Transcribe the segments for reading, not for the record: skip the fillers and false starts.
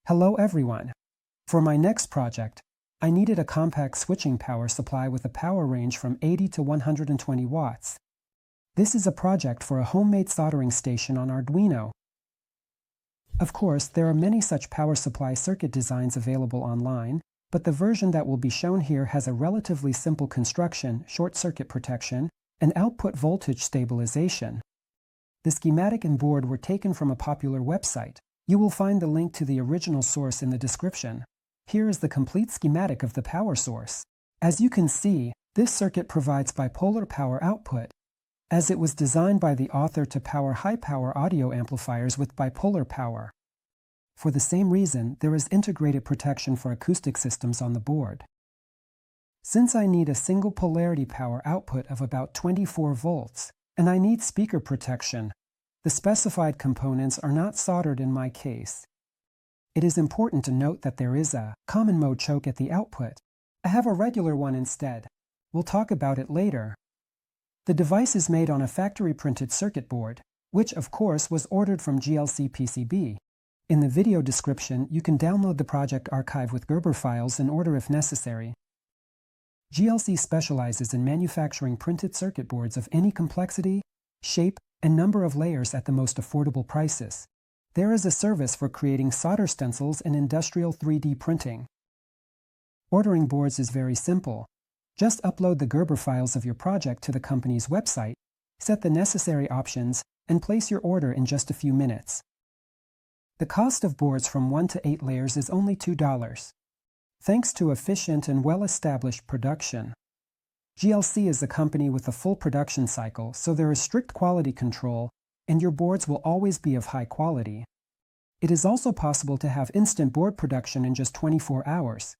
Hello everyone. For my next project, I needed a compact switching power supply with a power range from 80 to 120 watts. This is a project for a homemade soldering station on Arduino. Of course, there are many such power supply circuit designs available online, but the version that will be shown here has a relatively simple construction, short circuit protection, and output voltage stabilization. The schematic and board were taken from a popular website. You will find the link to the original source in the description. Here is the complete schematic of the power source. As you can see, this circuit provides bipolar power output, as it was designed by the author to power high-power audio amplifiers with bipolar power. For the same reason, there is integrated protection for acoustic systems on the board. Since I need a single polarity power output of about 24 volts, and I need speaker protection, the specified components are not soldered in my case. It is important to note that there is a common mode choke at the output. I have a regular one instead. We'll talk about it later. The device is made on a factory-printed circuit board, which of course was ordered from JLCPCB. In the video description, you can download the project archive with Gerber files in order if necessary. JLC specializes in manufacturing printed circuit boards of any complexity, shape, and number of layers at the most affordable prices. There is a service for creating solder stencils and industrial 3D printing. Ordering boards is very simple. Just upload the Gerber files of your project to the company's website, set the necessary options, and place your order in just a few minutes. The cost of boards from 1 to 8 layers is only $2. Thanks to efficient and well-established production. JLC is a company with a full production cycle, so there is strict quality control, and your boards will always be of high quality. It is also possible to have instant board production in just 24 hours.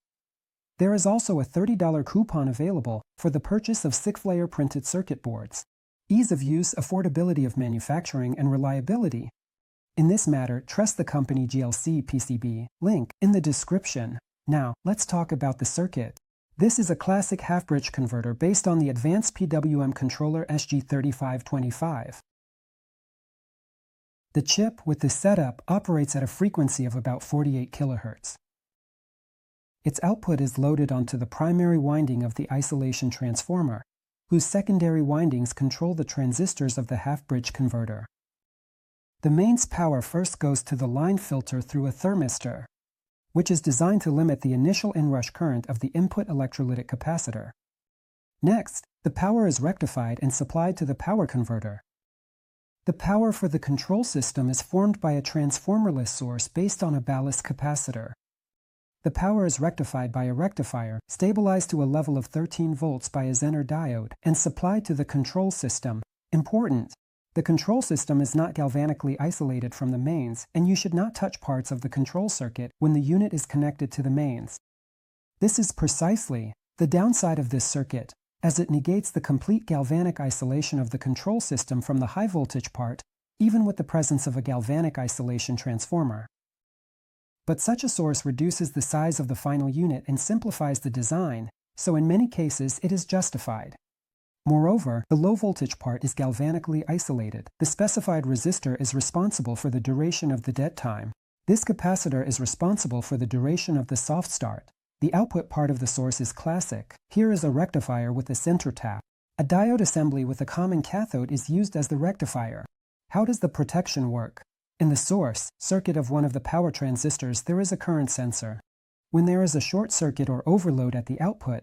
There is also a $30 coupon available for the purchase of 6-layer printed circuit boards. Ease of use, affordability of manufacturing, and reliability. In this matter, trust the company JLCPCB, link in the description. Now, let's talk about the circuit. This is a classic half-bridge converter based on the advanced PWM controller SG3525. The chip with this setup operates at a frequency of about 48 kHz. Its output is loaded onto the primary winding of the isolation transformer, whose secondary windings control the transistors of the half-bridge converter. The mains power first goes to the line filter through a thermistor, which is designed to limit the initial inrush current of the input electrolytic capacitor. Next, the power is rectified and supplied to the power converter. The power for the control system is formed by a transformerless source based on a ballast capacitor. The power is rectified by a rectifier, stabilized to a level of 13 volts by a Zener diode, and supplied to the control system. Important! The control system is not galvanically isolated from the mains, and you should not touch parts of the control circuit when the unit is connected to the mains. This is precisely the downside of this circuit, as it negates the complete galvanic isolation of the control system from the high-voltage part, even with the presence of a galvanic isolation transformer. But such a source reduces the size of the final unit and simplifies the design, so in many cases it is justified. Moreover, the low-voltage part is galvanically isolated. The specified resistor is responsible for the duration of the dead time. This capacitor is responsible for the duration of the soft start. The output part of the source is classic. Here is a rectifier with a center tap. A diode assembly with a common cathode is used as the rectifier. How does the protection work? In the source circuit of one of the power transistors, there is a current sensor. When there is a short circuit or overload at the output,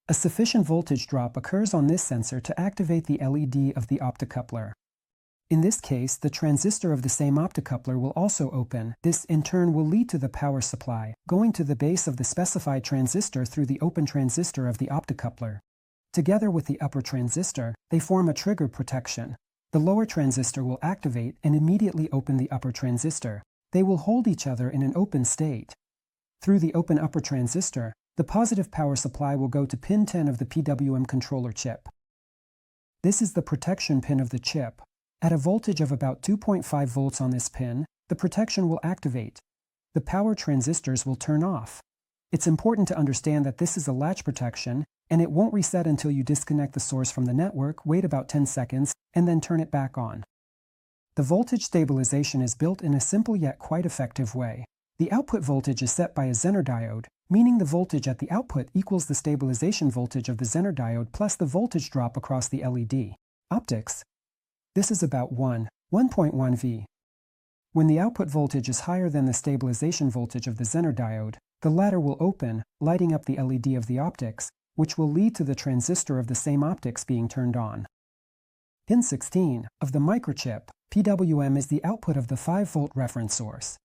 a sufficient voltage drop occurs on this sensor to activate the LED of the optocoupler. In this case, the transistor of the same optocoupler will also open. This, in turn, will lead to the power supply, going to the base of the specified transistor through the open transistor of the optocoupler. Together with the upper transistor, they form a trigger protection. The lower transistor will activate and immediately open the upper transistor. They will hold each other in an open state. Through the open upper transistor, the positive power supply will go to pin 10 of the PWM controller chip. This is the protection pin of the chip. At a voltage of about 2.5 volts on this pin, the protection will activate. The power transistors will turn off. It's important to understand that this is a latch protection, and it won't reset until you disconnect the source from the network, wait about 10 seconds, and then turn it back on. The voltage stabilization is built in a simple yet quite effective way. The output voltage is set by a Zener diode, meaning the voltage at the output equals the stabilization voltage of the Zener diode plus the voltage drop across the LED. Optics. This is about 1.1 V. When the output voltage is higher than the stabilization voltage of the Zener diode, the latter will open, lighting up the LED of the optics, which will lead to the transistor of the same optics being turned on. Pin 16 of the microchip, PWM, is the output of the 5-volt reference source.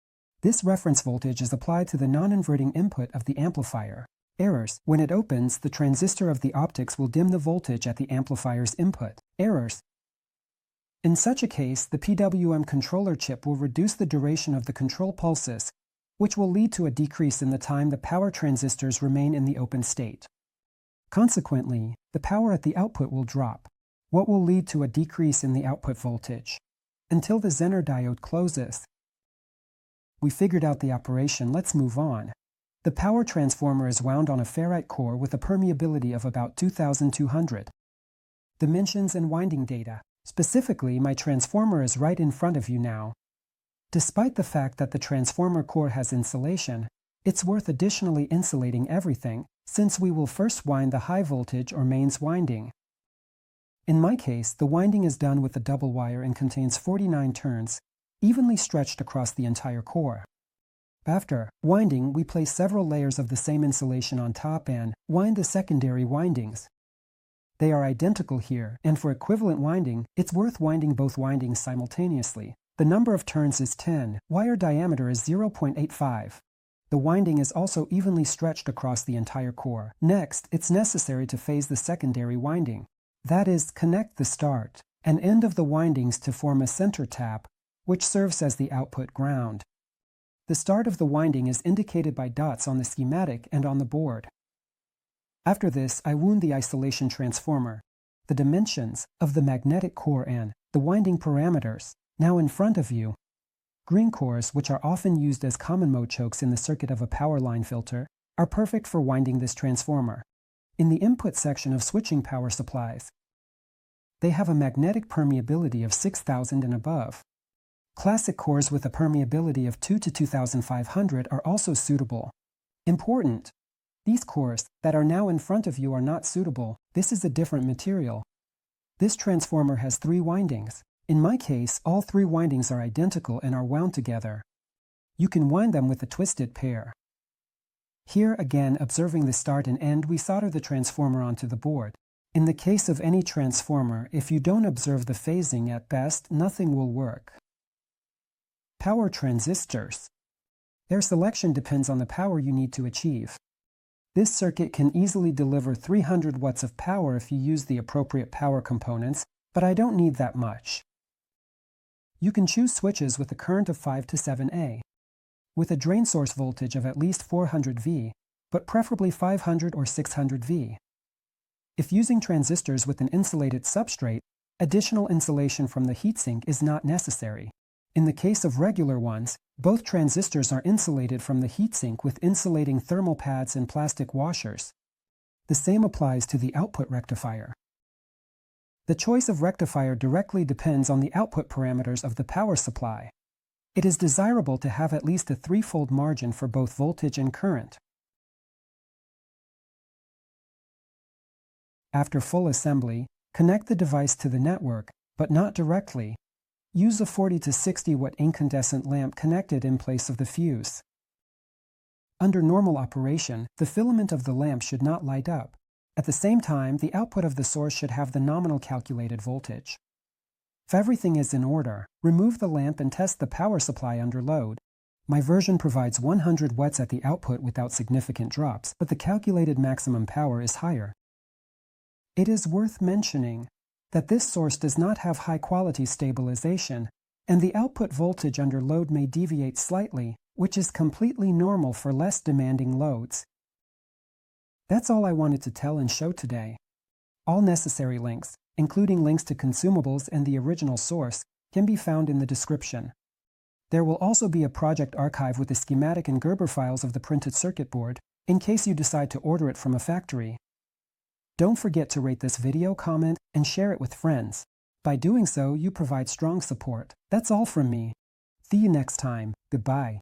This reference voltage is applied to the non-inverting input of the amplifier. Errors. When it opens, the transistor of the optics will dim the voltage at the amplifier's input. Errors. In such a case, the PWM controller chip will reduce the duration of the control pulses, which will lead to a decrease in the time the power transistors remain in the open state. Consequently, the power at the output will drop, what will lead to a decrease in the output voltage, until the Zener diode closes. We figured out the operation, let's move on. The power transformer is wound on a ferrite core with a permeability of about 2200. Dimensions and winding data. Specifically, my transformer is right in front of you now. Despite the fact that the transformer core has insulation, it's worth additionally insulating everything, since we will first wind the high voltage or mains winding. In my case, the winding is done with a double wire and contains 49 turns, evenly stretched across the entire core. After winding, we place several layers of the same insulation on top and wind the secondary windings. They are identical here, and for equivalent winding, it's worth winding both windings simultaneously. The number of turns is 10, wire diameter is 0.85. The winding is also evenly stretched across the entire core. Next, it's necessary to phase the secondary winding. That is, connect the start and end of the windings to form a center tap, which serves as the output ground. The start of the winding is indicated by dots on the schematic and on the board. After this, I wound the isolation transformer, the dimensions of the magnetic core and the winding parameters. Now in front of you. Green cores, which are often used as common mode chokes in the circuit of a power line filter, are perfect for winding this transformer. In the input section of switching power supplies, they have a magnetic permeability of 6000 and above. Classic cores with a permeability of 2 to 2500 are also suitable. Important. These cores that are now in front of you are not suitable. This is a different material. This transformer has 3 windings. In my case, all 3 windings are identical and are wound together. You can wind them with a twisted pair. Here again, observing the start and end, we solder the transformer onto the board. In the case of any transformer, if you don't observe the phasing, at best, nothing will work. Power transistors. Their selection depends on the power you need to achieve. This circuit can easily deliver 300 watts of power if you use the appropriate power components, but I don't need that much. You can choose switches with a current of 5 to 7A, with a drain source voltage of at least 400 V, but preferably 500 or 600 V. If using transistors with an insulated substrate, additional insulation from the heatsink is not necessary. In the case of regular ones, both transistors are insulated from the heatsink with insulating thermal pads and plastic washers. The same applies to the output rectifier. The choice of rectifier directly depends on the output parameters of the power supply. It is desirable to have at least a 3-fold margin for both voltage and current. After full assembly, connect the device to the network, but not directly. Use a 40 to 60 watt incandescent lamp connected in place of the fuse. Under normal operation, the filament of the lamp should not light up. At the same time, the output of the source should have the nominal calculated voltage. If everything is in order, remove the lamp and test the power supply under load. My version provides 100 watts at the output without significant drops, but the calculated maximum power is higher. It is worth mentioning that this source does not have high-quality stabilization, and the output voltage under load may deviate slightly, which is completely normal for less demanding loads. That's all I wanted to tell and show today. All necessary links, including links to consumables and the original source, can be found in the description. There will also be a project archive with the schematic and Gerber files of the printed circuit board, in case you decide to order it from a factory. Don't forget to rate this video, comment, and share it with friends. By doing so, you provide strong support. That's all from me. See you next time. Goodbye.